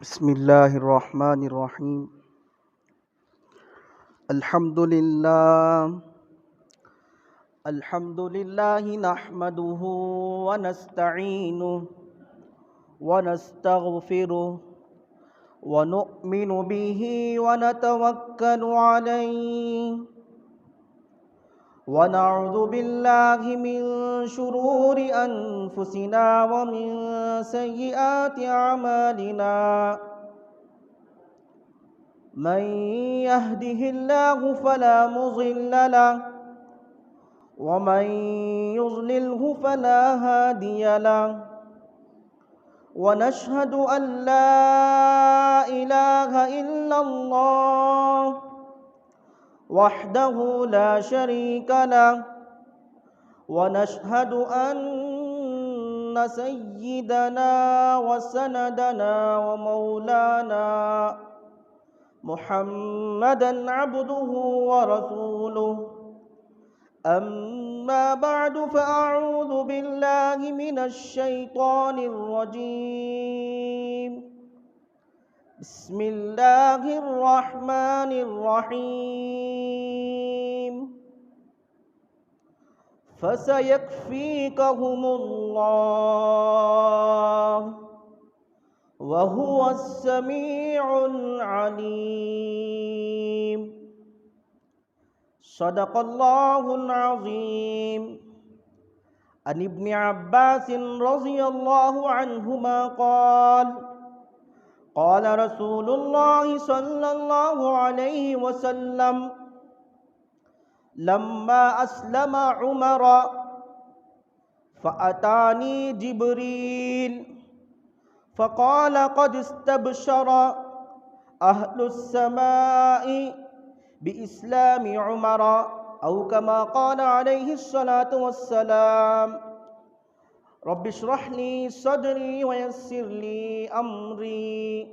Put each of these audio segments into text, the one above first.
بسم الله الرحمن الرحيم. الحمد لله نحمده ونستعينه ونستغفره ونؤمن به ونتوكل عليه ونعوذ بالله من شرور أنفسنا ومن سيئات أعمالنا. من يهده الله فلا مضل له ومن يضلله فلا هادي له. ونشهد أن لا إله إلا الله وحده لا شريك له. ونشهد أن سيدنا وسندنا ومولانا محمدًا عبده ورسوله. أما بعد فأعوذ بالله من الشيطان الرجيم. بسم الله الرحمن الرحيم. فسيكفيكهم الله وهو السميع العليم. صدق الله العظيم. عن ابن عباس رضي الله عنهما قال قال رسول الله صلى الله عليه وسلم لما أسلم عمر فأتاني جبريل فقال قد استبشر أهل السماء بإسلام عمر أو كما قال عليه الصلاة والسلام. رب اشرح لي صدري ويسر لي أمري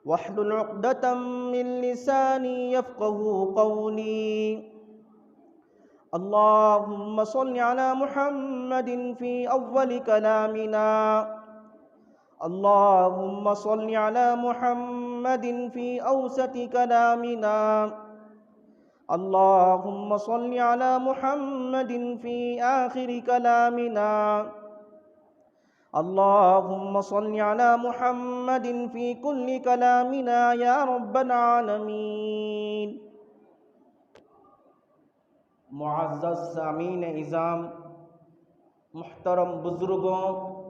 واحلل عقدة من لساني يفقه قولي. اللهم صل على محمد في أول كلامنا. اللهم صل على محمد في أوسط كلامنا. اللهم صل على محمد في آخر كلامنا. اللهم صل على محمد في كل كلامنا يا رب العالمين. معزز سامعین اعظام، محترم بزرگوں،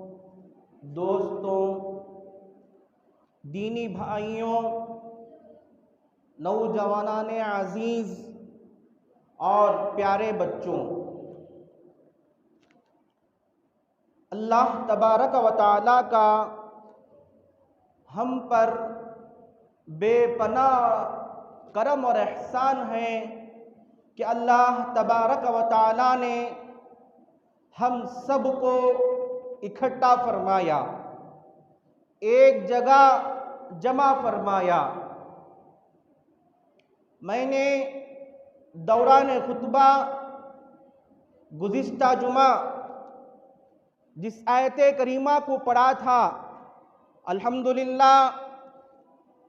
دوستوں، دینی بھائیوں، نوجوانان عزیز اور پیارے بچوں، اللہ تبارک و تعالیٰ کا ہم پر بے پناہ کرم اور احسان ہے کہ اللہ تبارک و تعالیٰ نے ہم سب کو اکٹھا فرمایا، ایک جگہ جمع فرمایا۔ میں نے دوران خطبہ گزشتہ جمعہ جس آیت کریمہ کو پڑھا تھا، الحمدللہ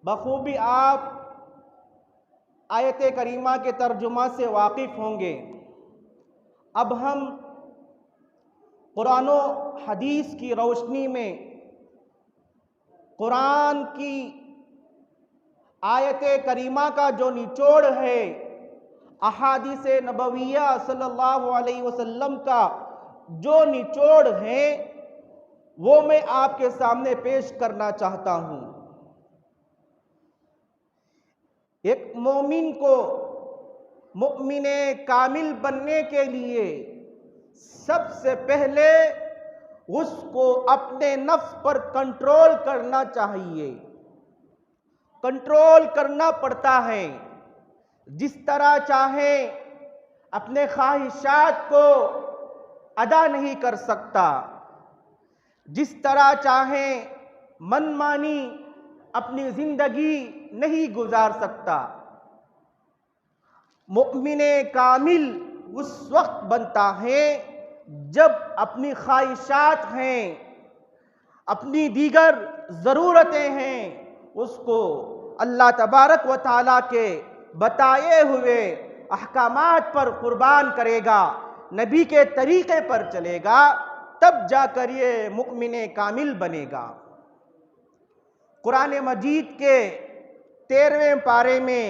بخوبی آپ آیت کریمہ کے ترجمہ سے واقف ہوں گے۔ اب ہم قرآن و حدیث کی روشنی میں قرآن کی آیت کریمہ کا جو نچوڑ ہے، احادیث نبویہ صلی اللہ علیہ وسلم کا جو نچوڑ ہے، وہ میں آپ کے سامنے پیش کرنا چاہتا ہوں۔ ایک مومن کو مؤمن کامل بننے کے لیے سب سے پہلے اس کو اپنے نفس پر کنٹرول کرنا چاہیے، کنٹرول کرنا پڑتا ہے۔ جس طرح چاہے اپنے خواہشات کو ادا نہیں کر سکتا، جس طرح چاہے من مانی اپنی زندگی نہیں گزار سکتا۔ مؤمن کامل اس وقت بنتا ہے جب اپنی خواہشات ہیں، اپنی دیگر ضرورتیں ہیں، اس کو اللہ تبارک و تعالیٰ کے بتائے ہوئے احکامات پر قربان کرے گا، نبی کے طریقے پر چلے گا، تب جا کر یہ مؤمن کامل بنے گا۔ قرآن مجید کے 13ویں پارے میں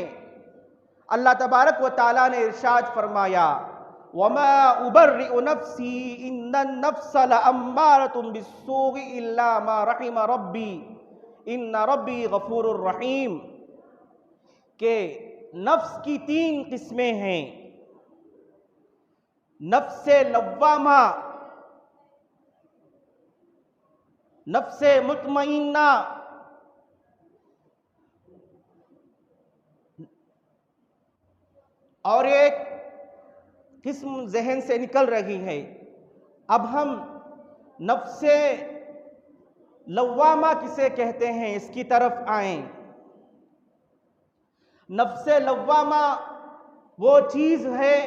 اللہ تبارک و تعالیٰ نے ارشاد فرمایا، وَمَا أُبَرِّئُ نَفْسِي إِنَّ النَّفْسَ لَأَمَّارَةٌ بِالسُّوءِ إِلَّا مَا رَحِمَ رَبِّي إِنَّ رَبِّي غَفُورٌ رَحِيمٌ، کہ نفس کی 3 قسمیں ہیں: نفس لوامہ، نفس مطمئنہ، اور ایک قسم ذہن سے نکل رہی ہے۔ اب ہم نفس لوامہ کسے کہتے ہیں اس کی طرف آئیں۔ نفس لوامہ وہ چیز ہے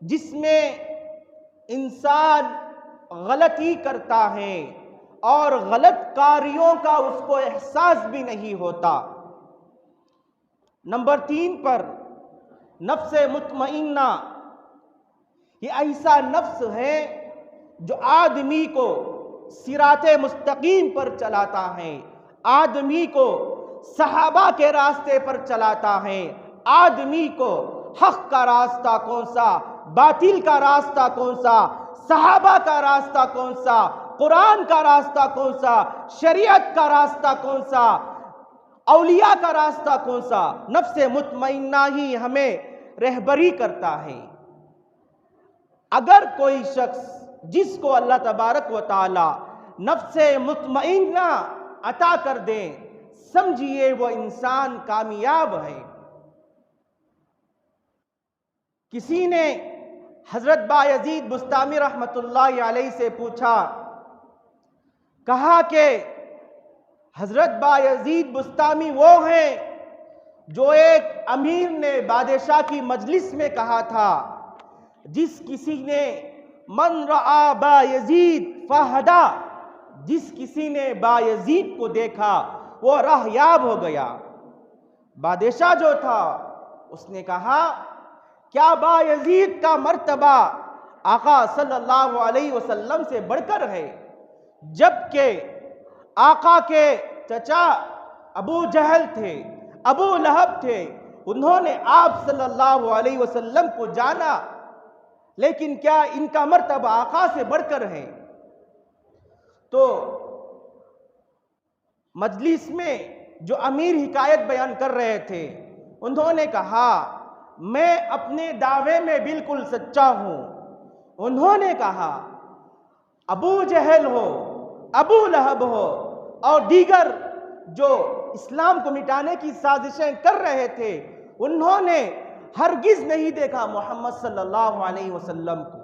جس میں انسان غلطی کرتا ہے اور غلط کاریوں کا اس کو احساس بھی نہیں ہوتا۔ نمبر 3 پر نفس مطمئنہ، یہ ایسا نفس ہے جو آدمی کو صراط مستقیم پر چلاتا ہے، آدمی کو صحابہ کے راستے پر چلاتا ہے، آدمی کو حق کا راستہ کون سا، باطل کا راستہ کون سا، صحابہ کا راستہ کون سا، قرآن کا راستہ کون سا، شریعت کا راستہ کون سا، اولیاء کا راستہ کون سا، نفس مطمئنہ ہی ہمیں رہبری کرتا ہے۔ اگر کوئی شخص جس کو اللہ تبارک و تعالی نفس مطمئنہ عطا کر دیں، سمجھیے وہ انسان کامیاب ہے۔ کسی نے حضرت بایزید بسطامی رحمت اللہ علیہ سے پوچھا، کہا کہ حضرت بایزید بسطامی وہ ہیں جو ایک امیر نے بادشاہ کی مجلس میں کہا تھا، جس کسی نے من رعا بایزید فہدا، جس کسی نے بایزید کو دیکھا وہ راہیاب ہو گیا۔ بادشاہ جو تھا اس نے کہا، کیا بایزید کا مرتبہ آقا صلی اللہ علیہ وسلم سے بڑھ کر ہے؟ جبکہ آقا کے چچا ابو جہل تھے، ابو لہب تھے، انہوں نے آپ صلی اللہ علیہ وسلم کو جانا، لیکن کیا ان کا مرتبہ آقا سے بڑھ کر ہے؟ تو مجلس میں جو امیر حکایت بیان کر رہے تھے انہوں نے کہا، میں اپنے دعوے میں بالکل سچا ہوں۔ انہوں نے کہا، ابو جہل ہو، ابو لہب ہو اور دیگر جو اسلام کو مٹانے کی سازشیں کر رہے تھے، انہوں نے ہرگز نہیں دیکھا محمد صلی اللہ علیہ وسلم کو۔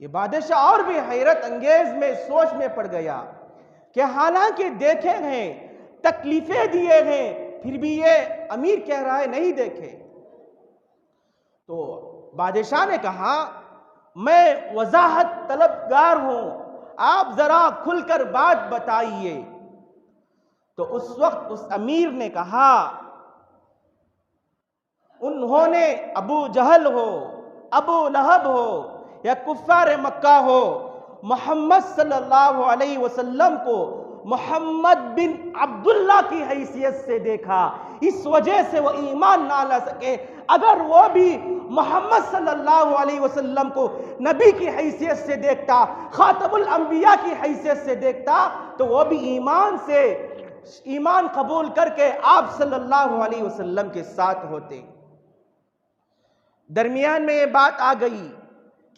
یہ بادشاہ اور بھی حیرت انگیز میں سوچ میں پڑ گیا کہ حالانکہ دیکھے ہیں، تکلیفیں دیے ہیں، پھر بھی یہ امیر کہہ رہا ہے نہیں دیکھے۔ تو بادشاہ نے کہا، میں وضاحت طلبگار ہوں، آپ ذرا کھل کر بات بتائیے۔ تو اس وقت اس امیر نے کہا، انہوں نے ابو جہل ہو، ابو لہب ہو یا کفار مکہ ہو، محمد صلی اللہ علیہ وسلم کو محمد بن عبداللہ کی حیثیت سے دیکھا، اس وجہ سے وہ ایمان نہ لا سکے۔ اگر وہ بھی محمد صلی اللہ علیہ وسلم کو نبی کی حیثیت سے دیکھتا، خاتم الانبیاء کی حیثیت سے دیکھتا، تو وہ بھی ایمان قبول کر کے آپ صلی اللہ علیہ وسلم کے ساتھ ہوتے۔ درمیان میں یہ بات آ گئی،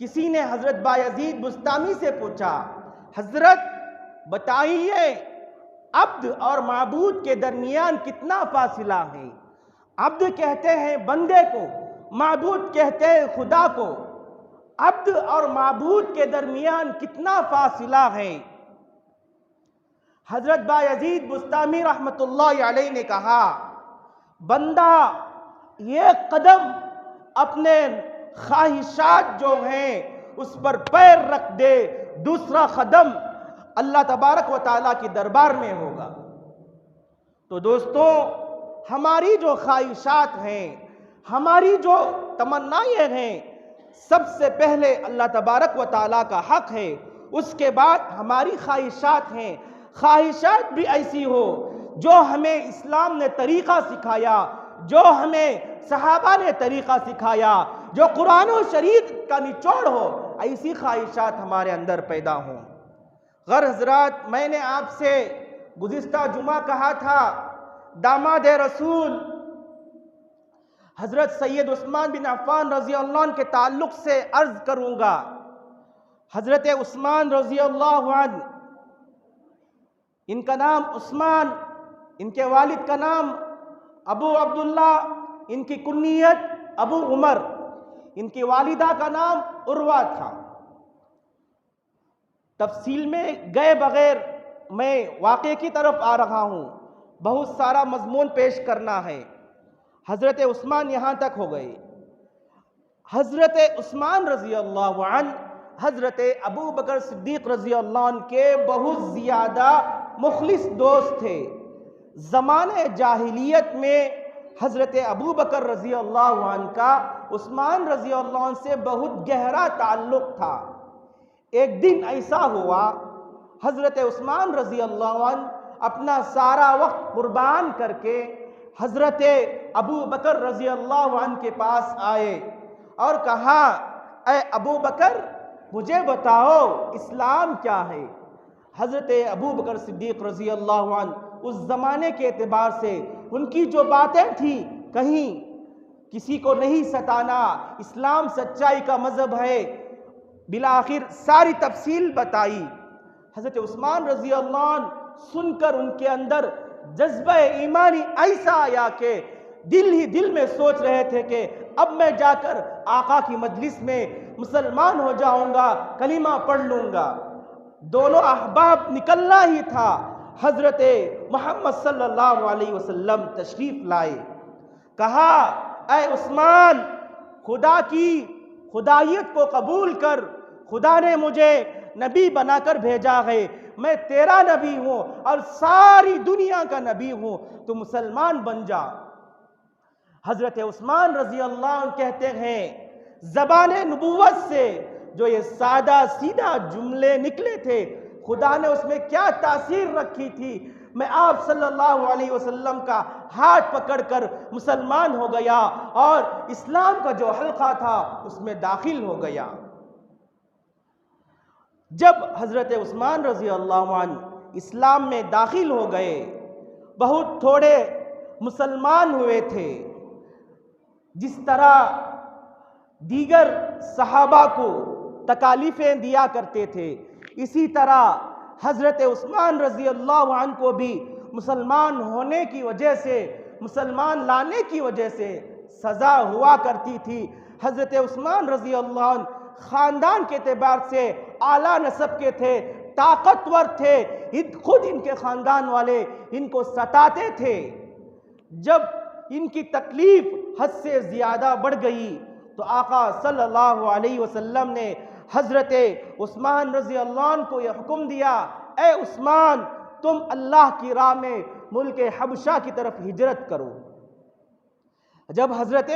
کسی نے حضرت بایزید بسطامی سے پوچھا، حضرت بتائیے عبد اور معبود کے درمیان کتنا فاصلہ ہے؟ عبد کہتے ہیں بندے کو، معبود کہتے ہیں خدا کو، عبد اور معبود کے درمیان کتنا فاصلہ ہے؟ حضرت بایزید بسطامی رحمت اللہ علیہ نے کہا، بندہ ایک قدم اپنے خواہشات جو ہیں اس پر پیر رکھ دے، دوسرا قدم اللہ تبارک و تعالیٰ کے دربار میں ہوگا۔ تو دوستوں، ہماری جو خواہشات ہیں، ہماری جو تمنائیں ہیں، سب سے پہلے اللہ تبارک و تعالیٰ کا حق ہے، اس کے بعد ہماری خواہشات ہیں۔ خواہشات بھی ایسی ہو جو ہمیں اسلام نے طریقہ سکھایا، جو ہمیں صحابہ نے طریقہ سکھایا، جو قرآن و شریعت کا نچوڑ ہو، ایسی خواہشات ہمارے اندر پیدا ہوں۔ حضرات، میں نے آپ سے گزشتہ جمعہ کہا تھا، داماد رسول حضرت سید عثمان بن عفان رضی اللہ عنہ کے تعلق سے عرض کروں گا۔ حضرت عثمان رضی اللہ عنہ، ان کا نام عثمان، ان کے والد کا نام ابو عبداللہ، ان کی کنیت ابو عمر، ان کی والدہ کا نام عروہ تھا۔ تفصیل میں گئے بغیر میں واقعے کی طرف آ رہا ہوں، بہت سارا مضمون پیش کرنا ہے۔ حضرت عثمان یہاں تک ہو گئے۔ حضرت عثمان رضی اللہ عنہ حضرت ابو بکر صدیق رضی اللہ عنہ کے بہت زیادہ مخلص دوست تھے۔ زمانے جاہلیت میں حضرت ابو بکر رضی اللہ عنہ کا عثمان رضی اللہ عنہ سے بہت گہرا تعلق تھا۔ ایک دن ایسا ہوا، حضرت عثمان رضی اللہ عنہ اپنا سارا وقت قربان کر کے حضرت ابو بکر رضی اللہ عنہ کے پاس آئے اور کہا، اے ابو بکر، مجھے بتاؤ اسلام کیا ہے؟ حضرت ابو بکر صدیق رضی اللہ عنہ اس زمانے کے اعتبار سے ان کی جو باتیں تھیں، کہیں کسی کو نہیں ستانا، اسلام سچائی کا مذہب ہے، بالآخر ساری تفصیل بتائی۔ حضرت عثمان رضی اللہ عنہ سن کر ان کے اندر جذبہ ایمانی ایسا آیا کہ دل ہی دل میں سوچ رہے تھے کہ اب میں جا کر آقا کی مجلس میں مسلمان ہو جاؤں گا، کلمہ پڑھ لوں گا۔ دونوں احباب نکلنا ہی تھا، حضرت محمد صلی اللہ علیہ وسلم تشریف لائے۔ کہا، اے عثمان، خدا کی خدائیت کو قبول کر، خدا نے مجھے نبی بنا کر بھیجا ہے، میں تیرا نبی ہوں اور ساری دنیا کا نبی ہوں، تو مسلمان بن جا۔ حضرت عثمان رضی اللہ عنہ کہتے ہیں، زبان نبوت سے جو یہ سادہ سیدھا جملے نکلے تھے، خدا نے اس میں کیا تاثیر رکھی تھی، میں آپ صلی اللہ علیہ وسلم کا ہاتھ پکڑ کر مسلمان ہو گیا اور اسلام کا جو حلقہ تھا اس میں داخل ہو گیا۔ جب حضرت عثمان رضی اللہ عنہ اسلام میں داخل ہو گئے، بہت تھوڑے مسلمان ہوئے تھے۔ جس طرح دیگر صحابہ کو تکالیفیں دیا کرتے تھے، اسی طرح حضرت عثمان رضی اللہ عنہ کو بھی مسلمان ہونے کی وجہ سے، مسلمان لانے کی وجہ سے سزا ہوا کرتی تھی۔ حضرت عثمان رضی اللہ عنہ خاندان کے اعتبار سے اعلیٰ نسب کے تھے، طاقتور تھے، خود ان کے خاندان والے ان کو ستاتے تھے۔ جب ان کی تکلیف حد سے زیادہ بڑھ گئی تو آقا صلی اللہ علیہ وسلم نے حضرت عثمان رضی اللہ عنہ کو یہ حکم دیا، اے عثمان، تم اللہ کی راہ میں ملک حبشہ کی طرف ہجرت کرو۔ جب حضرت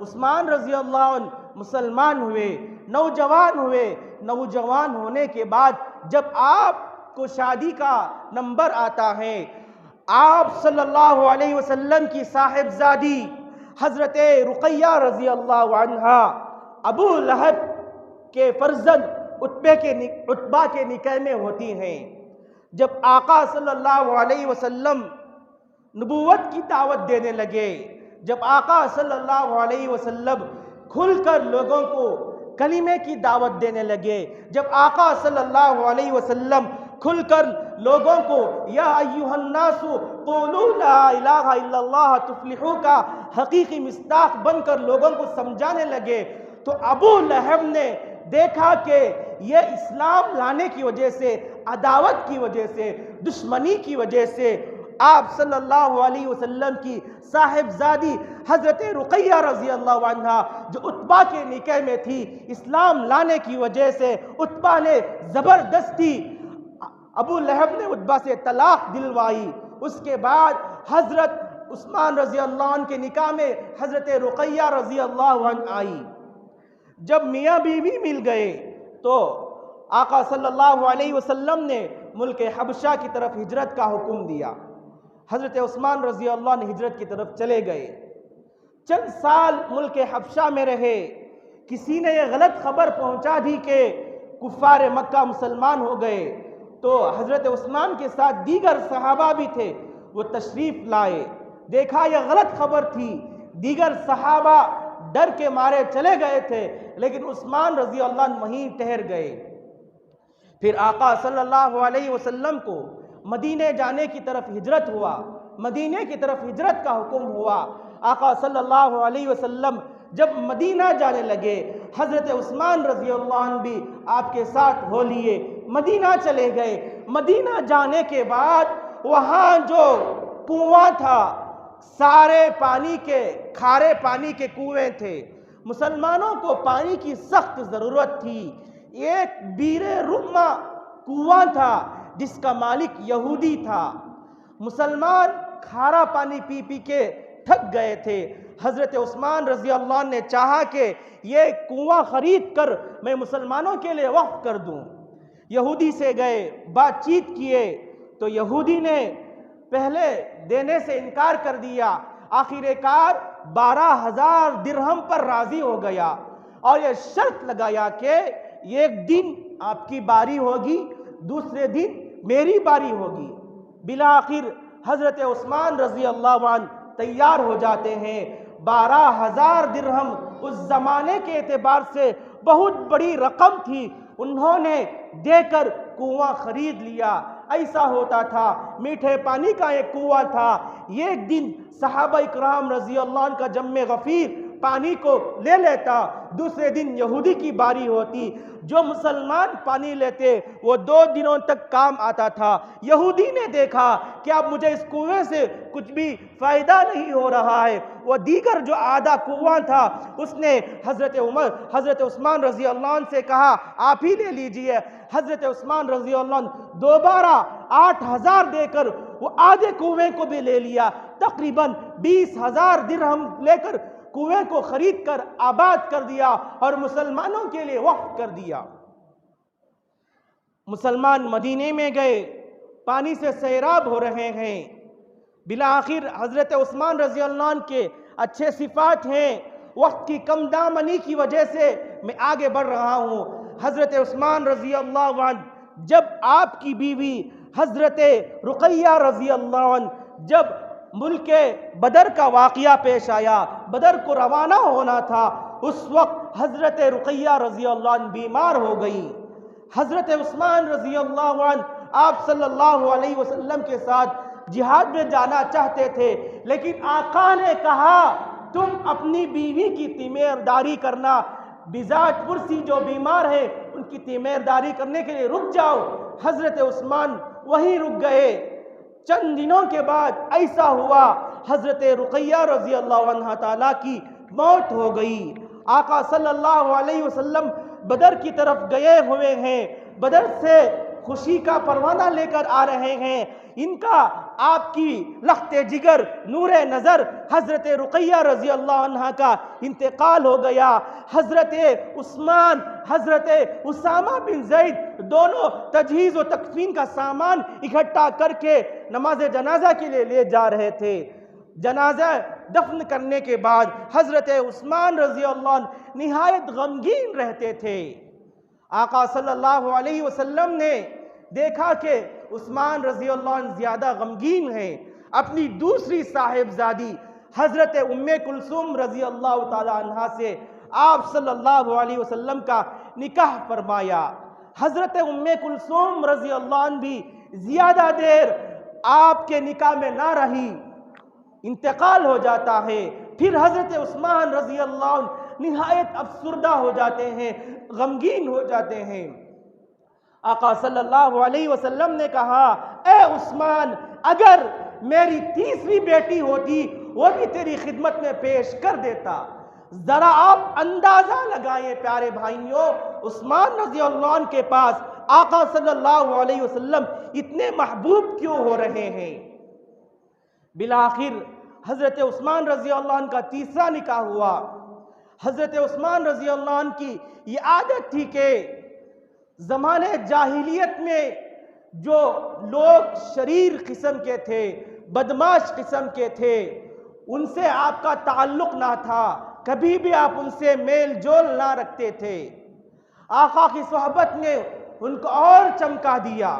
عثمان رضی اللہ عنہ مسلمان ہوئے، نوجوان ہوئے، نوجوان ہونے کے بعد جب آپ کو شادی کا نمبر آتا ہے، آپ صلی اللہ علیہ وسلم کی صاحبزادی حضرت رقیہ رضی اللہ عنہا ابو لہب کے فرزند عتبہ کے نکاح میں ہوتی ہیں۔ جب آقا صلی اللہ علیہ وسلم نبوت کی دعوت دینے لگے، جب آقا صلی اللہ علیہ وسلم کھل کر لوگوں کو کلمے کی دعوت دینے لگے، جب آقا صلی اللہ علیہ وسلم کھل کر لوگوں کو یا ایھا الناس قولوا لا الہ الا اللہ تفلحوا کا حقیقی مصداق بن کر لوگوں کو سمجھانے لگے، تو ابو لہب نے دیکھا کہ یہ اسلام لانے کی وجہ سے، عداوت کی وجہ سے، دشمنی کی وجہ سے آپ صلی اللہ علیہ وسلم کی صاحبزادی حضرت رقیہ رضی اللہ عنہا جو عتبہ کے نکاح میں تھی، اسلام لانے کی وجہ سے عتبہ نے زبردستی ابو لہب نے عتبہ سے طلاق دلوائی۔ اس کے بعد حضرت عثمان رضی اللہ عنہ کے نکاح میں حضرت رقیہ رضی اللہ عنہ آئی۔ جب میاں بیوی مل گئے تو آقا صلی اللہ علیہ وسلم نے ملک حبشہ کی طرف ہجرت کا حکم دیا۔ حضرت عثمان رضی اللہ عنہ ہجرت کی طرف چلے گئے، چند سال ملک حبشہ میں رہے۔ کسی نے یہ غلط خبر پہنچا دی کہ کفار مکہ مسلمان ہو گئے، تو حضرت عثمان کے ساتھ دیگر صحابہ بھی تھے، وہ تشریف لائے۔ دیکھا یہ غلط خبر تھی، دیگر صحابہ ڈر کے مارے چلے گئے تھے، لیکن عثمان رضی اللہ عنہ وہیں ٹھہر گئے۔ پھر آقا صلی اللہ علیہ وسلم کو مدینے جانے کی طرف ہجرت ہوا، مدینے کی طرف ہجرت کا حکم ہوا۔ آقا صلی اللہ علیہ وسلم جب مدینہ جانے لگے، حضرت عثمان رضی اللہ عنہ بھی آپ کے ساتھ ہو لیے، مدینہ چلے گئے۔ مدینہ جانے کے بعد وہاں جو کنواں تھا، سارے پانی کے کھارے پانی کے کنویں تھے، مسلمانوں کو پانی کی سخت ضرورت تھی۔ ایک بیر رما کنواں تھا جس کا مالک یہودی تھا، مسلمان کھارا پانی پی پی کے تھک گئے تھے۔ حضرت عثمان رضی اللہ عنہ نے چاہا کہ یہ کنواں خرید کر میں مسلمانوں کے لیے وقف کر دوں۔ یہودی سے گئے، بات چیت کیے، تو یہودی نے پہلے دینے سے انکار کر دیا۔ آخر کار 12,000 درہم پر راضی ہو گیا اور یہ شرط لگایا کہ ایک دن آپ کی باری ہوگی، دوسرے دن میری باری ہوگی۔ بالآخر حضرت عثمان رضی اللہ عنہ تیار ہو جاتے ہیں۔ 12,000 درہم اس زمانے کے اعتبار سے بہت بڑی رقم تھی، انہوں نے دے کر کنواں خرید لیا۔ ایسا ہوتا تھا، میٹھے پانی کا ایک کنواں تھا۔ ایک دن صحابہ اکرام رضی اللہ عنہ کا جم غفیر پانی کو لے لیتا، دوسرے دن یہودی کی باری ہوتی۔ جو مسلمان پانی لیتے وہ 2 دنوں تک کام آتا تھا۔ یہودی نے دیکھا کہ اب مجھے اس کنویں سے کچھ بھی فائدہ نہیں ہو رہا ہے، وہ دیگر جو آدھا کنواں تھا اس نے حضرت عثمان رضی اللہ عنہ سے کہا آپ ہی لے لیجئے۔ حضرت عثمان رضی اللہ عنہ دوبارہ 8,000 دے کر وہ آدھے کنویں کو بھی لے لیا، تقریباً 20,000 درہم لے کر کنویں کو خرید کر آباد کر دیا اور مسلمانوں کے لیے وقف کر دیا۔ مسلمان مدینے میں گئے، پانی سے سیراب ہو رہے ہیں۔ بالآخر حضرت عثمان رضی اللہ عنہ کے اچھے صفات ہیں، وقت کی کم دامنی کی وجہ سے میں آگے بڑھ رہا ہوں۔ حضرت عثمان رضی اللہ عنہ جب آپ کی بیوی حضرت رقیہ رضی اللہ عنہ جب ملک بدر کا واقعہ پیش آیا، بدر کو روانہ ہونا تھا، اس وقت حضرت رقیہ رضی اللہ عنہ بیمار ہو گئی۔ حضرت عثمان رضی اللہ عنہ آپ صلی اللہ علیہ وسلم کے ساتھ جہاد میں جانا چاہتے تھے، لیکن آقا نے کہا تم اپنی بیوی کی تیمارداری کرنا، بذات پرسی جو بیمار ہے ان کی تیمارداری کرنے کے لیے رک جاؤ۔ حضرت عثمان وہیں رک گئے۔ چند دنوں کے بعد ایسا ہوا، حضرت رقیہ رضی اللہ عنہ تعالیٰ کی موت ہو گئی۔ آقا صلی اللہ علیہ وسلم بدر کی طرف گئے ہوئے ہیں، بدر سے خوشی کا پروانہ لے کر آ رہے ہیں۔ ان کا آپ کی لخت جگر نور نظر حضرت رقیہ رضی اللہ عنہ کا انتقال ہو گیا۔ حضرت عثمان، حضرت اسامہ بن زید دونوں تجہیز و تکفین کا سامان اکٹھا کر کے نماز جنازہ کے لیے لے جا رہے تھے۔ جنازہ دفن کرنے کے بعد حضرت عثمان رضی اللہ عنہ نہایت غمگین رہتے تھے۔ آقا صلی اللہ علیہ وسلم نے دیکھا کہ عثمان رضی اللہ عنہ زیادہ غمگین ہیں، اپنی دوسری صاحبزادی حضرت ام کلثوم رضی اللہ تعالی عنہ سے آپ صلی اللہ علیہ وسلم کا نکاح فرمایا۔ حضرت ام کلثوم رضی اللہ عنہ بھی زیادہ دیر آپ کے نکاح میں نہ رہی، انتقال ہو جاتا ہے۔ پھر حضرت عثمان رضی اللہ عنہ نہایت افسردہ ہو جاتے ہیں، غمگین ہو جاتے ہیں۔ آقا صلی اللہ علیہ وسلم نے کہا اے عثمان، اگر میری تیسری بیٹی ہوتی وہ بھی تیری خدمت میں پیش کر دیتا۔ ذرا آپ اندازہ لگائیں پیارے بھائیوں، عثمان رضی اللہ عنہ کے پاس آقا صلی اللہ علیہ وسلم اتنے محبوب کیوں ہو رہے ہیں؟ بالآخر حضرت عثمان رضی اللہ عنہ کا تیسرا نکاح ہوا۔ حضرت عثمان رضی اللہ عنہ کی یہ عادت تھی کہ زمانے جاہلیت میں جو لوگ شریر قسم کے تھے، بدماش قسم کے تھے، ان سے آپ کا تعلق نہ تھا، کبھی بھی آپ ان سے میل جول نہ رکھتے تھے۔ آقا کی صحبت نے ان کو اور چمکا دیا۔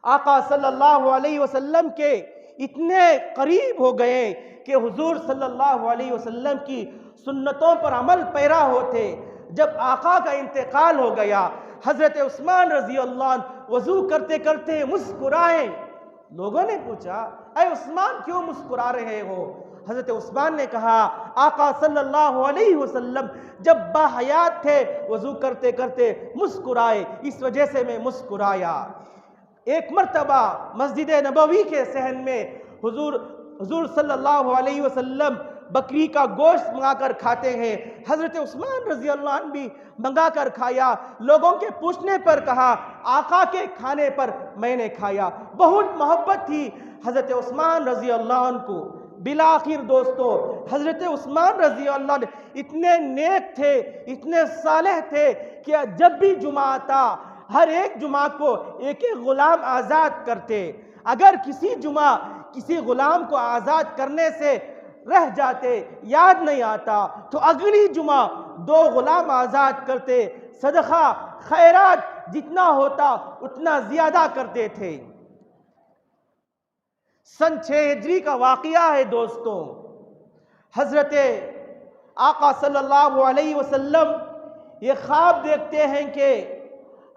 آقا صلی اللہ علیہ وسلم کے اتنے قریب ہو گئے کہ حضور صلی اللہ علیہ وسلم کی سنتوں پر عمل پیرا ہوتے۔ جب آقا کا انتقال ہو گیا، حضرت عثمان رضی اللہ عنہ وضو کرتے کرتے مسکرائے۔ لوگوں نے پوچھا، اے عثمان کیوں مسکرا رہے ہو؟ حضرت عثمان نے کہا، آقا صلی اللہ علیہ وسلم جب باحیات تھے وضو کرتے کرتے مسکرائے، اس وجہ سے میں مسکرایا۔ ایک مرتبہ مسجد نبوی کے صحن میں حضور صلی اللہ علیہ وسلم بکری کا گوشت منگا کر کھاتے ہیں۔ حضرت عثمان رضی اللہ عنہ بھی منگا کر کھایا۔ لوگوں کے پوچھنے پر کہا، آقا کے کھانے پر میں نے کھایا۔ بہت محبت تھی حضرت عثمان رضی اللہ عنہ کو۔ بالآخر دوستو، حضرت عثمان رضی اللہ عنہ اتنے نیک تھے، اتنے صالح تھے کہ جب بھی جمعہ آتا، ہر ایک جمعہ کو ایک ایک غلام آزاد کرتے۔ اگر کسی جمعہ کسی غلام کو آزاد کرنے سے رہ جاتے، یاد نہیں آتا، تو اگلی جمعہ 2 غلام آزاد کرتے۔ صدقہ خیرات جتنا ہوتا اتنا زیادہ کرتے تھے۔ سن 6 ہجری کا واقعہ ہے دوستوں۔ حضرت آقا صلی اللہ علیہ وسلم یہ خواب دیکھتے ہیں کہ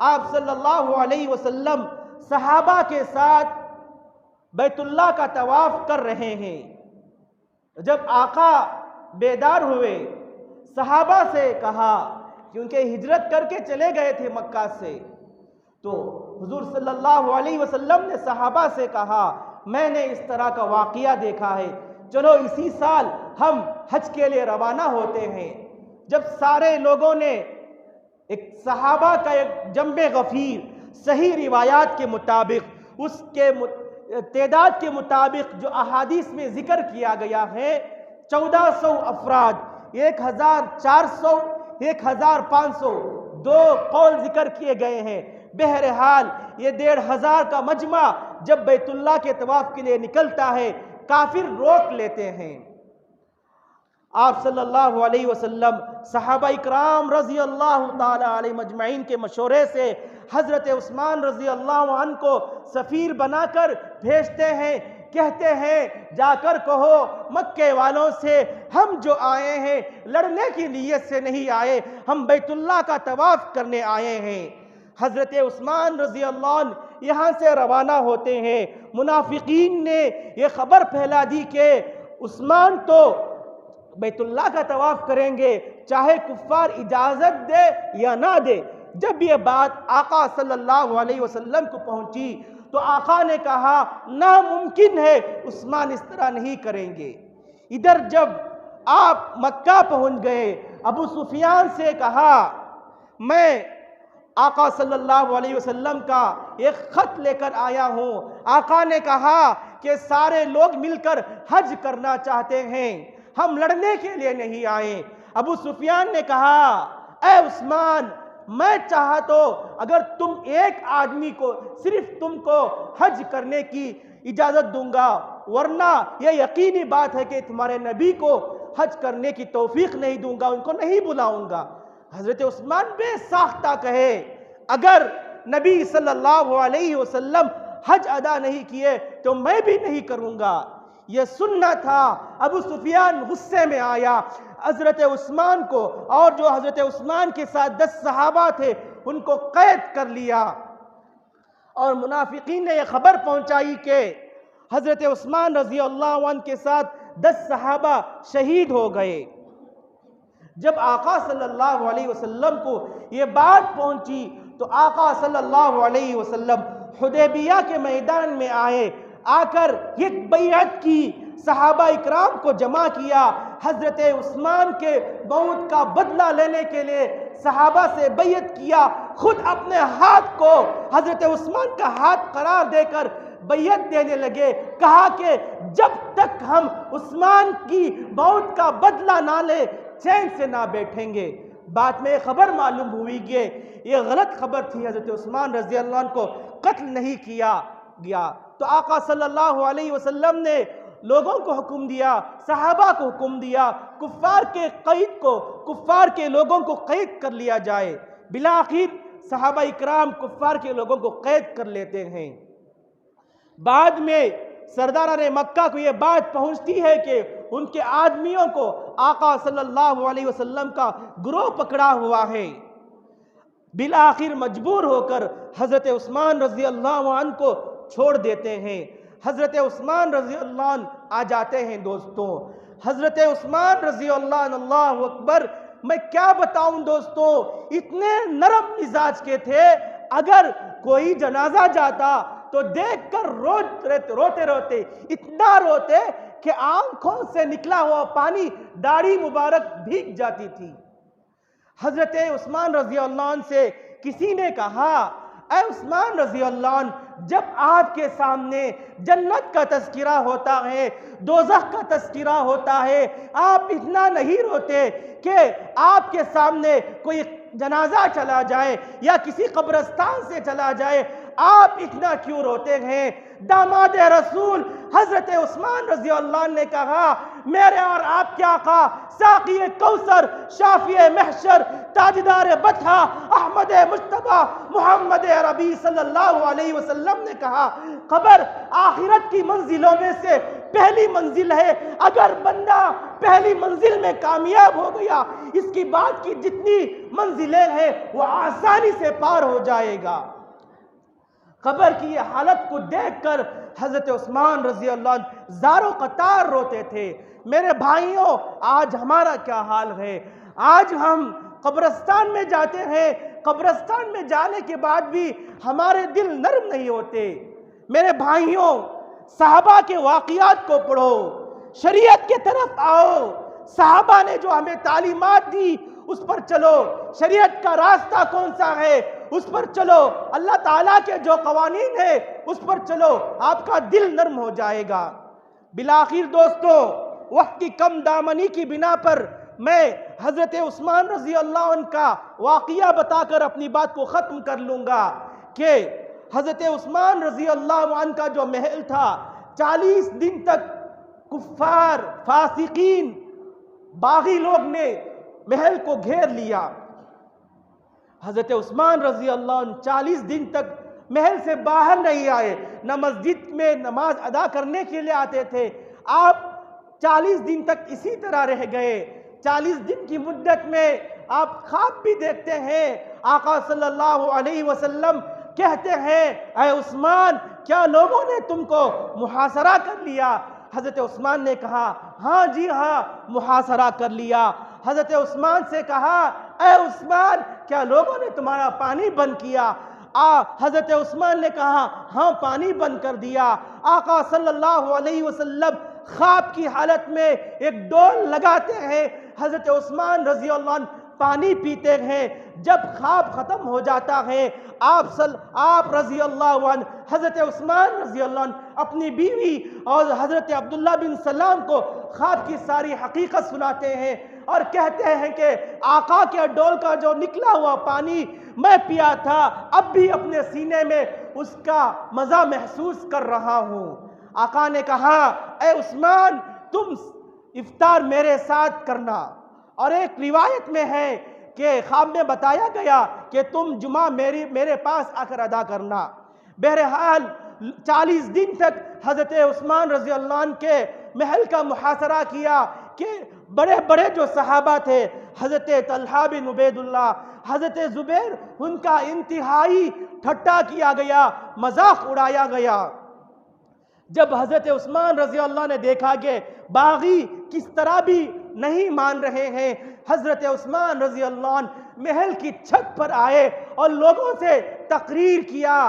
آپ صلی اللہ علیہ وسلم صحابہ کے ساتھ بیت اللہ کا طواف کر رہے ہیں۔ جب آقا بیدار ہوئے، صحابہ سے کہا، کیونکہ ہجرت کر کے چلے گئے تھے مکہ سے، تو حضور صلی اللہ علیہ وسلم نے صحابہ سے کہا، میں نے اس طرح کا واقعہ دیکھا ہے، چلو اسی سال ہم حج کے لیے روانہ ہوتے ہیں۔ جب سارے لوگوں نے ایک صحابہ کا ایک جنب غفیر صحیح روایات کے مطابق، اس کے تعداد کے مطابق جو احادیث میں ذکر کیا گیا ہے، 1400 افراد، 1400 1500 2 قول ذکر کیے گئے ہیں۔ بہرحال یہ 1500 کا مجمع جب بیت اللہ کے طواف کے لیے نکلتا ہے، کافر روک لیتے ہیں۔ آپ صلی اللہ علیہ وسلم صحابہ اکرام رضی اللہ تعالی علیہ مجمعین کے مشورے سے حضرت عثمان رضی اللہ عنہ کو سفیر بنا کر بھیجتے ہیں۔ کہتے ہیں، جا کر کہو مکے والوں سے، ہم جو آئے ہیں لڑنے کی نیت سے نہیں آئے، ہم بیت اللہ کا طواف کرنے آئے ہیں۔ حضرت عثمان رضی اللہ عنہ یہاں سے روانہ ہوتے ہیں۔ منافقین نے یہ خبر پھیلا دی کہ عثمان تو بیت اللہ کا طواف کریں گے، چاہے کفار اجازت دے یا نہ دے۔ جب یہ بات آقا صلی اللہ علیہ وسلم کو پہنچی تو آقا نے کہا، ناممکن ہے، عثمان اس طرح نہیں کریں گے۔ ادھر جب آپ مکہ پہنچ گئے، ابو سفیان سے کہا، میں آقا صلی اللہ علیہ وسلم کا ایک خط لے کر آیا ہوں۔ آقا نے کہا کہ سارے لوگ مل کر حج کرنا چاہتے ہیں، ہم لڑنے کے لیے نہیں آئے۔ ابو سفیان نے کہا، اے عثمان، میں چاہا تو اگر تم ایک آدمی کو، صرف تم کو حج کرنے کی اجازت دوں گا، ورنہ یہ یقینی بات ہے کہ تمہارے نبی کو حج کرنے کی توفیق نہیں دوں گا، ان کو نہیں بلاؤں گا۔ حضرت عثمان بے ساختہ کہے، اگر نبی صلی اللہ علیہ وسلم حج ادا نہیں کیے تو میں بھی نہیں کروں گا۔ یہ سننا تھا۔ ابو سفیان غصے میں آیا، حضرت عثمان کو اور جو حضرت عثمان کے ساتھ 10 صحابہ تھے ان کو قید کر لیا، اور منافقین نے یہ خبر پہنچائی کہ حضرت عثمان رضی اللہ عنہ کے ساتھ 10 صحابہ شہید ہو گئے۔ جب آقا صلی اللہ علیہ وسلم کو یہ بات پہنچی تو آقا صلی اللہ علیہ وسلم حدیبیہ کے میدان میں آئے، آ کر ایک بیعت کی، صحابہ اکرام کو جمع کیا، حضرت عثمان کے موت کا بدلہ لینے کے لیے صحابہ سے بیعت کیا، خود اپنے ہاتھ کو حضرت عثمان کا ہاتھ قرار دے کر بیعت دینے لگے، کہا کہ جب تک ہم عثمان کی موت کا بدلہ نہ لے چین سے نہ بیٹھیں گے۔ بعد میں خبر معلوم ہوئی کہ یہ غلط خبر تھی، حضرت عثمان رضی اللہ عنہ کو قتل نہیں کیا گیا۔ تو آقا صلی اللہ علیہ وسلم نے لوگوں کو حکم دیا، صحابہ کو حکم دیا، کفار کے لوگوں کو قید کر لیا جائے۔ بالآخر صحابہ اکرام کفار کے لوگوں کو قید کر لیتے ہیں۔ بعد میں سرداران مکہ کو یہ بات پہنچتی ہے کہ ان کے آدمیوں کو آقا صلی اللہ علیہ وسلم کا گروہ پکڑا ہوا ہے۔ بالآخر مجبور ہو کر حضرت عثمان رضی اللہ عنہ کو چھوڑ دیتے ہیں۔ حضرت عثمان رضی اللہ عنہ آ جاتے ہیں دوستوں۔ حضرت عثمان رضی اللہ عنہ، اللہ اکبر، میں کیا بتاؤں دوستوں، اتنے نرم مزاج کے تھے، اگر کوئی جنازہ جاتا تو دیکھ کر روتے روتے اتنا روتے کہ آنکھوں سے نکلا ہوا پانی داڑھی مبارک بھیگ جاتی تھی۔ حضرت عثمان رضی اللہ عنہ سے کسی نے کہا، اے عثمان رضی اللہ عنہ، جب آپ کے سامنے جنت کا تذکرہ ہوتا ہے، دوزخ کا تذکرہ ہوتا ہے، آپ اتنا نہیں روتے کہ آپ کے سامنے کوئی جنازہ چلا جائے یا کسی قبرستان سے چلا جائے، آپ اتنا کیوں روتے ہیں؟ داماد رسول حضرت عثمان رضی اللہ عنہ نے کہا، میرے اور آپ کے آقا ساقی کوثر، شافی محشر، تاجدار بطحہ، احمد مجتبی، محمد عربی صلی اللہ علیہ وسلم نے کہا، قبر آخرت کی منزلوں میں سے پہلی منزل ہے، اگر بندہ پہلی منزل میں کامیاب ہو گیا، اس کی بعد کی جتنی منزلیں ہیں وہ آسانی سے پار ہو جائے گا۔ قبر کی یہ حالت کو دیکھ کر حضرت عثمان رضی اللہ عنہ زار و قطار روتے تھے۔ میرے بھائیوں، آج ہمارا کیا حال ہے؟ آج ہم قبرستان میں جاتے ہیں، قبرستان میں جانے کے بعد بھی ہمارے دل نرم نہیں ہوتے۔ میرے بھائیوں، صحابہ کے واقعات کو پڑھو، شریعت کے طرف آؤ، صحابہ نے جو ہمیں تعلیمات دی اس پر چلو، شریعت کا راستہ کون سا ہے اس پر چلو، اللہ تعالیٰ کے جو قوانین ہیں اس پر چلو، آپ کا دل نرم ہو جائے گا۔ بالآخر دوستو، وقت کی کم دامنی کی بنا پر میں حضرت عثمان رضی اللہ عنہ کا واقعہ بتا کر اپنی بات کو ختم کر لوں گا کہ حضرت عثمان رضی اللہ عنہ کا جو محل تھا، 40 دن تک کفار، فاسقین، باغی لوگ نے محل کو گھیر لیا۔ حضرت عثمان رضی اللہ عنہ 40 دن تک محل سے باہر نہیں آئے، نہ مسجد میں نماز ادا کرنے کے لیے آتے تھے۔ آپ 40 دن تک اسی طرح رہ گئے۔ 40 دن کی مدت میں آپ خواب بھی دیکھتے ہیں۔ آقا صلی اللہ علیہ وسلم کہتے ہیں، اے عثمان، کیا لوگوں نے تم کو محاصرہ کر لیا؟ حضرت عثمان نے کہا، ہاں جی ہاں، محاصرہ کر لیا۔ حضرت عثمان سے کہا، اے عثمان، کیا لوگوں نے تمہارا پانی بند کیا؟ حضرت عثمان نے کہا، ہاں، پانی بند کر دیا۔ آقا صلی اللہ علیہ وسلم خواب کی حالت میں ایک ڈول لگاتے ہیں، حضرت عثمان رضی اللہ عنہ پانی پیتے ہیں۔ جب خواب ختم ہو جاتا ہے، آپ رضی اللہ عنہ، حضرت عثمان رضی اللہ عنہ اپنی بیوی اور حضرت عبداللہ بن سلام کو خواب کی ساری حقیقت سناتے ہیں اور کہتے ہیں کہ آقا کے ڈول کا جو نکلا ہوا پانی میں پیا تھا، اب بھی اپنے سینے میں اس کا مزہ محسوس کر رہا ہوں۔ آقا نے کہا، اے عثمان، تم افطار میرے ساتھ کرنا۔ اور ایک روایت میں ہے کہ خواب میں بتایا گیا کہ تم جمعہ میرے پاس آ کر ادا کرنا۔ بہرحال 40 دن تک حضرت عثمان رضی اللہ عنہ کے محل کا محاصرہ کیا کہ بڑے بڑے جو صحابہ تھے، حضرت طلحہ بن عبید اللہ، حضرت زبیر، ان کا انتہائی ٹھٹا کیا گیا، مذاق اڑایا گیا۔ جب حضرت عثمان رضی اللہ نے دیکھا کہ باغی کس طرح بھی نہیں مان رہے ہیں، حضرت عثمان رضی اللہ عنہ محل کی چھت پر آئے اور لوگوں سے تقریر کیا،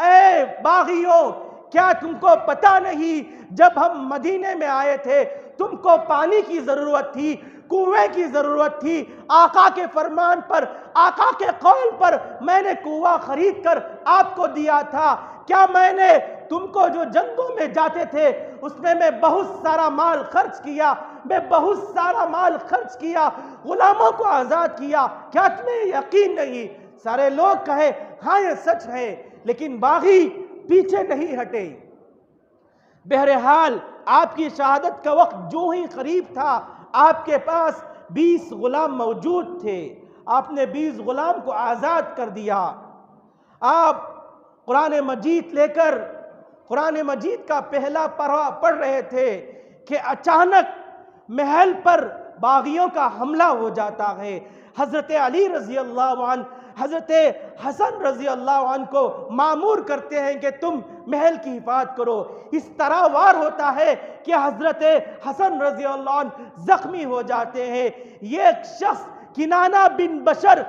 اے باغیوں، کیا تم کو پتہ نہیں جب ہم مدینے میں آئے تھے تم کو پانی کی ضرورت تھی، کنویں کی ضرورت تھی، آقا کے فرمان پر، آقا کے قول پر میں نے کنواں خرید کر آپ کو دیا تھا، کیا میں نے تم کو جو جنگوں میں جاتے تھے اس میں بہت سارا مال خرچ کیا، میں بہت سارا مال خرچ کیا، غلاموں کو آزاد کیا، کیا تمہیں یقین نہیں؟ سارے لوگ کہے ہاں یہ سچ ہے، لیکن باغی پیچھے نہیں ہٹے۔ بہرحال آپ کی شہادت کا وقت جو ہی قریب تھا، آپ کے پاس 20 غلام موجود تھے، آپ نے 20 غلام کو آزاد کر دیا۔ آپ قرآن مجید لے کر قرآن مجید کا پہلا پارہ پڑھ رہے تھے کہ اچانک محل پر باغیوں کا حملہ ہو جاتا ہے۔ حضرت علی رضی اللہ عنہ حضرت حسن رضی اللہ عنہ کو مامور کرتے ہیں کہ تم محل کی حفاظت کرو۔ اس طرح وار ہوتا ہے کہ حضرت حسن رضی اللہ عنہ زخمی ہو جاتے ہیں۔ یہ ایک شخص کنانہ بن بشر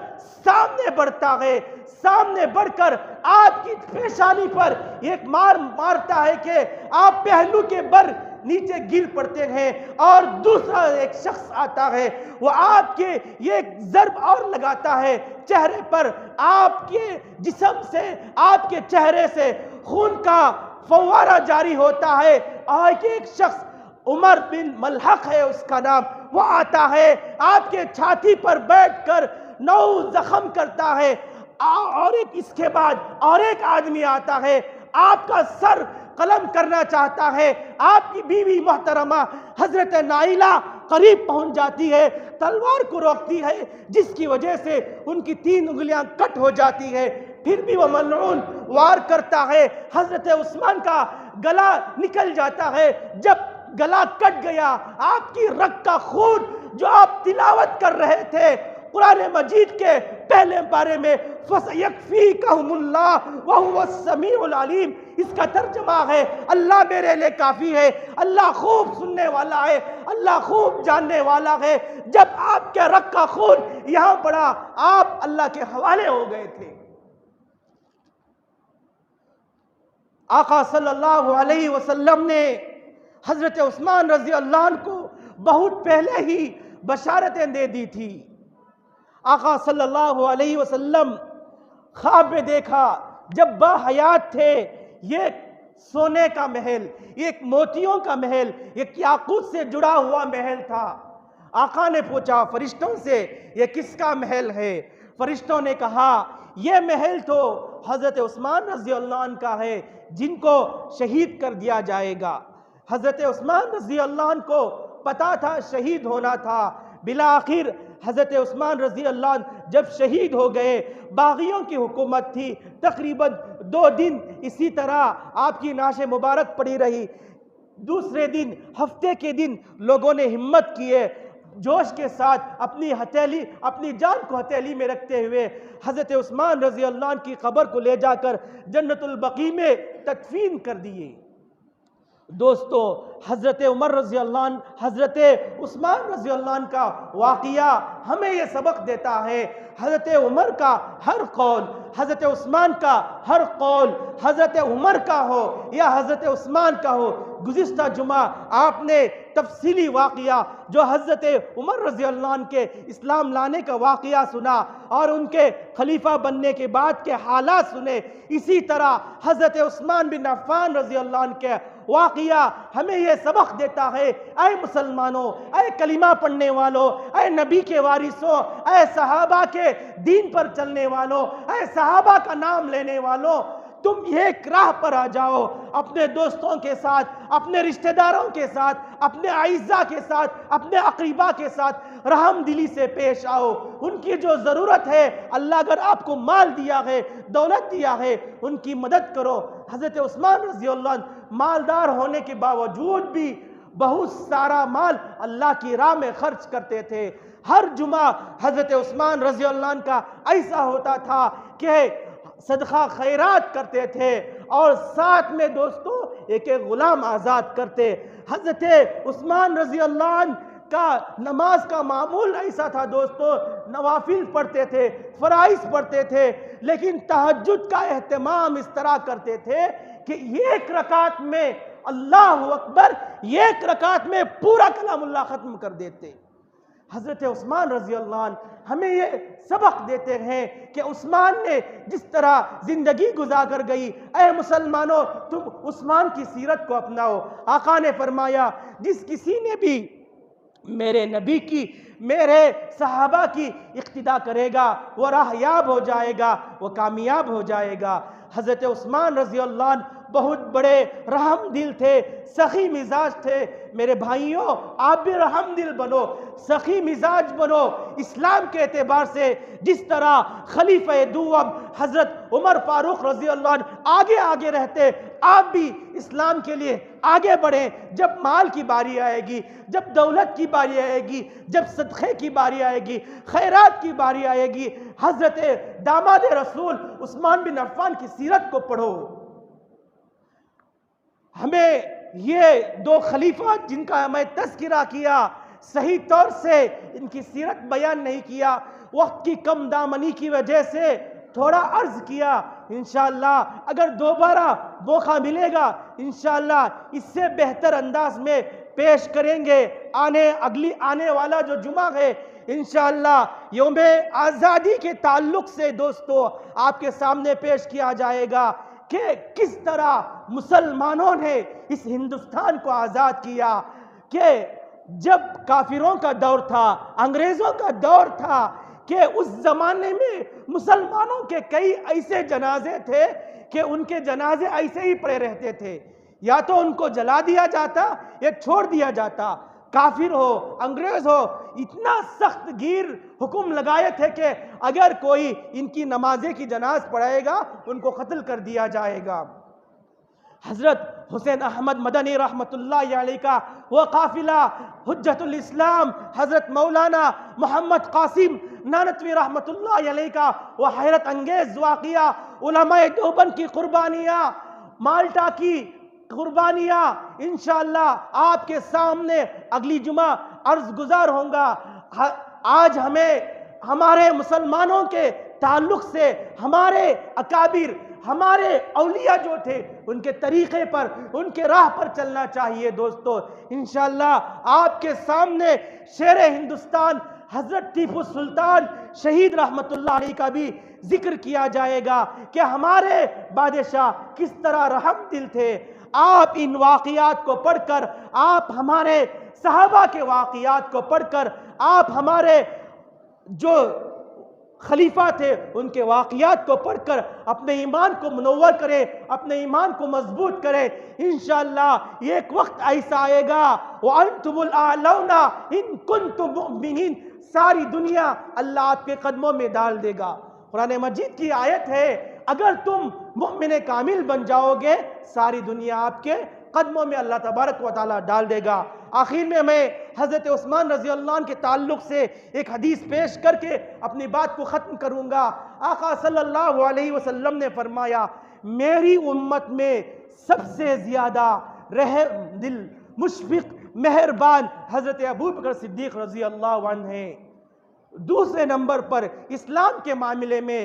سامنے بڑھتا ہے، سامنے بڑھ کر آپ کی پیشانی پر ایک مار مارتا ہے کہ آپ پہلو کے بر نیچے گر پڑتے ہیں، اور دوسرا ایک شخص آتا ہے، وہ آپ کے یہ ایک ضرب اور لگاتا ہے چہرے پر، آپ کے جسم سے، آپ کے چہرے سے خون کا فوارہ جاری ہوتا ہے، اور ایک شخص عمر بن ملحق ہے اس کا نام، وہ آتا ہے آپ کے چھاتی پر بیٹھ کر 9 زخم کرتا ہے، اور اس کے بعد اور ایک آدمی آتا ہے، آپ کا سر قلم کرنا چاہتا ہے۔ آپ کی بیوی محترمہ حضرت نائلہ قریب پہنچ جاتی ہے، تلوار کو روکتی ہے، جس کی وجہ سے ان کی 3 انگلیاں کٹ ہو جاتی ہے، پھر بھی وہ ملعون وار کرتا ہے۔ حضرت عثمان کا گلا نکل جاتا ہے، جب گلا کٹ گیا، آپ کی رگ کا خون جو آپ تلاوت کر رہے تھے قرآن مجید کے پہلے بارے میں، فَسَيَكْفِيكَهُمُ اللَّهُ وَهُوَ السَّمِيعُ الْعَلِيمُ، اس کا ترجمہ ہے اللہ میرے لئے کافی ہے، اللہ خوب سننے والا ہے، اللہ خوب جاننے والا ہے۔ جب آپ کے رگ کا خون یہاں پڑا، آپ اللہ کے حوالے ہو گئے تھے۔ آقا صلی اللہ علیہ وسلم نے حضرت عثمان رضی اللہ عنہ کو بہت پہلے ہی بشارتیں دے دی تھی۔ آقا صلی اللہ علیہ وسلم خواب میں دیکھا جب باحیات تھے، یہ سونے کا محل، ایک موتیوں کا محل، ایک یاقوت سے جڑا ہوا محل تھا۔ آقا نے پوچھا فرشتوں سے یہ کس کا محل ہے؟ فرشتوں نے کہا یہ محل تو حضرت عثمان رضی اللہ عنہ کا ہے، جن کو شہید کر دیا جائے گا۔ حضرت عثمان رضی اللہ عنہ کو پتا تھا شہید ہونا تھا۔ بالآخر حضرت عثمان رضی اللہ عنہ جب شہید ہو گئے، باغیوں کی حکومت تھی، تقریباً 2 دن اسی طرح آپ کی نعش مبارک پڑی رہی۔ دوسرے دن، ہفتے کے دن لوگوں نے ہمت کیے، جوش کے ساتھ اپنی جان کو ہتھیلی میں رکھتے ہوئے حضرت عثمان رضی اللہ عنہ کی قبر کو لے جا کر جنت البقیع میں تدفین کر دیے۔ دوستو، حضرت عمر رضی اللہ عنہ، حضرت عثمان رضی اللہ عنہ کا واقعہ ہمیں یہ سبق دیتا ہے، حضرت عمر کا ہر قول، حضرت عثمان کا ہر قول، حضرت عمر کا ہو یا حضرت عثمان کا ہو۔ گزشتہ جمعہ آپ نے تفصیلی واقعہ جو حضرت عمر رضی اللہ عنہ کے اسلام لانے کا واقعہ سنا اور ان کے خلیفہ بننے کے بعد کے حالات سنے، اسی طرح حضرت عثمان بن عفان رضی اللہ عنہ کے واقعہ ہمیں یہ سبق دیتا ہے، اے مسلمانوں، اے کلمہ پڑھنے والوں، اے نبی کے وارثوں، اے صحابہ کے دین پر چلنے والوں، اے صحابہ کا نام لینے والوں، تم ایک راہ پر آ جاؤ، اپنے دوستوں کے ساتھ، اپنے رشتہ داروں کے ساتھ، اپنے اعزاء کے ساتھ، اپنے اقرباء کے ساتھ رحم دلی سے پیش آؤ۔ ان کی جو ضرورت ہے، اللہ اگر آپ کو مال دیا ہے، دولت دیا ہے، ان کی مدد کرو۔ حضرت عثمان رضی اللہ عنہ مالدار ہونے کے باوجود بھی بہت سارا مال اللہ کی راہ میں خرچ کرتے تھے۔ ہر جمعہ حضرت عثمان رضی اللہ عنہ کا ایسا ہوتا تھا کہ صدقہ خیرات کرتے تھے اور ساتھ میں دوستوں ایک غلام آزاد کرتے۔ حضرت عثمان رضی اللہ عنہ کا نماز کا معمول ایسا تھا دوستوں، نوافل پڑھتے تھے، فرائض پڑھتے تھے، لیکن تہجد کا اہتمام اس طرح کرتے تھے کہ ایک رکعت میں اللہ اکبر، ایک رکعت میں پورا کلام اللہ ختم کر دیتے۔ حضرت عثمان رضی اللہ عنہ ہمیں یہ سبق دیتے ہیں کہ عثمان نے جس طرح زندگی گزار کر گئی، اے مسلمانوں تم عثمان کی سیرت کو اپناؤ۔ آقا نے فرمایا جس کسی نے بھی میرے نبی کی، میرے صحابہ کی اقتداء کرے گا وہ راہیاب ہو جائے گا، وہ کامیاب ہو جائے گا۔ حضرت عثمان رضی اللہ عنہ بہت بڑے رحم دل تھے، سخی مزاج تھے۔ میرے بھائیوں آپ بھی رحم دل بنو، سخی مزاج بنو۔ اسلام کے اعتبار سے جس طرح خلیفہ دوم حضرت عمر فاروق رضی اللہ عنہ آگے رہتے، آپ بھی اسلام کے لیے آگے بڑھیں۔ جب مال کی باری آئے گی، جب دولت کی باری آئے گی، جب صدقے کی باری آئے گی، خیرات کی باری آئے گی، حضرت داماد رسول عثمان بن عفان کی سیرت کو پڑھو۔ ہمیں یہ دو خلیفہ جن کا میں تذکرہ کیا، صحیح طور سے ان کی سیرت بیان نہیں کیا، وقت کی کم دامنی کی وجہ سے تھوڑا عرض کیا۔ انشاءاللہ اگر دوبارہ موقع ملے گا انشاءاللہ اس سے بہتر انداز میں پیش کریں گے۔ آنے والا جو جمعہ ہے انشاءاللہ یوم آزادی کے تعلق سے دوستو آپ کے سامنے پیش کیا جائے گا کہ کس طرح مسلمانوں نے اس ہندوستان کو آزاد کیا، کہ جب کافروں کا دور تھا، انگریزوں کا دور تھا، کہ اس زمانے میں مسلمانوں کے کئی ایسے جنازے تھے کہ ان کے جنازے ایسے ہی پڑے رہتے تھے، یا تو ان کو جلا دیا جاتا یا چھوڑ دیا جاتا۔ کافر ہو، انگریز ہو، اتنا سخت گیر حکم لگائے تھے کہ اگر کوئی ان کی نمازیں کی جناز پڑھائے گا ان کو قتل کر دیا جائے گا۔ حضرت حسین احمد مدنی رحمت اللہ علیہ کا وہ قافلہ، حجت الاسلام حضرت مولانا محمد قاسم نانوتوی رحمت اللہ علیہ کا وہ حیرت انگیز واقعہ، علماء دیوبند کی قربانیاں، مالٹا کی قربانیاں انشاءاللہ آپ کے سامنے اگلی جمعہ عرض گزار ہوں گا۔ آج ہمیں ہمارے مسلمانوں کے تعلق سے ہمارے اکابر، ہمارے اولیاء جو تھے ان کے طریقے پر، ان کے راہ پر چلنا چاہیے دوستو۔ انشاءاللہ آپ کے سامنے شیر ہندوستان حضرت ٹیپو سلطان شہید رحمت اللہ علیہ کا بھی ذکر کیا جائے گا کہ ہمارے بادشاہ کس طرح رحم دل تھے۔ آپ ان واقعات کو پڑھ کر، آپ ہمارے صحابہ کے واقعات کو پڑھ کر، آپ ہمارے جو خلیفہ تھے ان کے واقعات کو پڑھ کر اپنے ایمان کو منور کریں، اپنے ایمان کو مضبوط کریں۔ انشاءاللہ ایک وقت ایسا آئے گا وَأَنْتُمُ الْأَعْلَوْنَ إِن كُنتُم مُؤْمِنِينَ، ساری دنیا اللہ آپ کے قدموں میں ڈال دے گا۔ قرآن مجید کی آیت ہے اگر تم مؤمن کامل بن جاؤ گے ساری دنیا آپ کے قدموں میں اللہ تبارک و تعالیٰ ڈال دے گا۔ آخر میں حضرت عثمان رضی اللہ عنہ کے تعلق سے ایک حدیث پیش کر کے اپنی بات کو ختم کروں گا۔ آقا صلی اللہ علیہ وسلم نے فرمایا میری امت میں سب سے زیادہ رحم دل، مشفق، مہربان حضرت ابوبکر صدیق رضی اللہ عنہ ہیں۔ دوسرے نمبر پر اسلام کے معاملے میں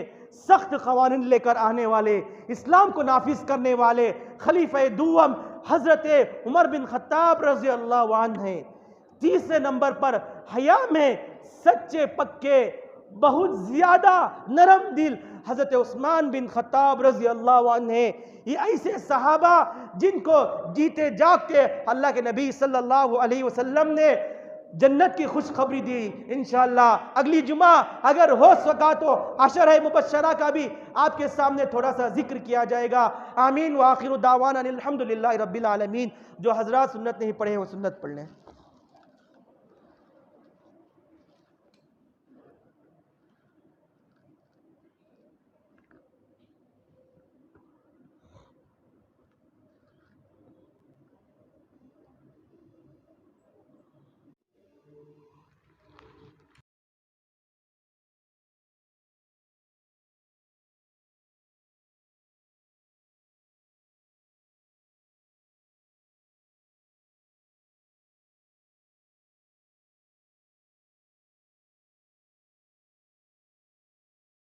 سخت قوانین لے کر آنے والے، اسلام کو نافذ کرنے والے خلیفہ دوم حضرت عمر بن خطاب رضی اللہ عنہ ہیں۔ تیسرے نمبر پر حیا میں سچے پکے، بہت زیادہ نرم دل حضرت عثمان بن خطاب رضی اللہ عنہ ہیں۔ یہ ایسے صحابہ جن کو جیتے جاگتے اللہ کے نبی صلی اللہ علیہ وسلم نے جنت کی خوشخبری دی۔ انشاءاللہ اگلی جمعہ اگر ہو سکا تو عشرہ مبشرہ کا بھی آپ کے سامنے تھوڑا سا ذکر کیا جائے گا۔ آمین وآخر دعوانا الحمدللہ رب العالمین۔ جو حضرات سنت نہیں پڑھے وہ سنت پڑھ لیں۔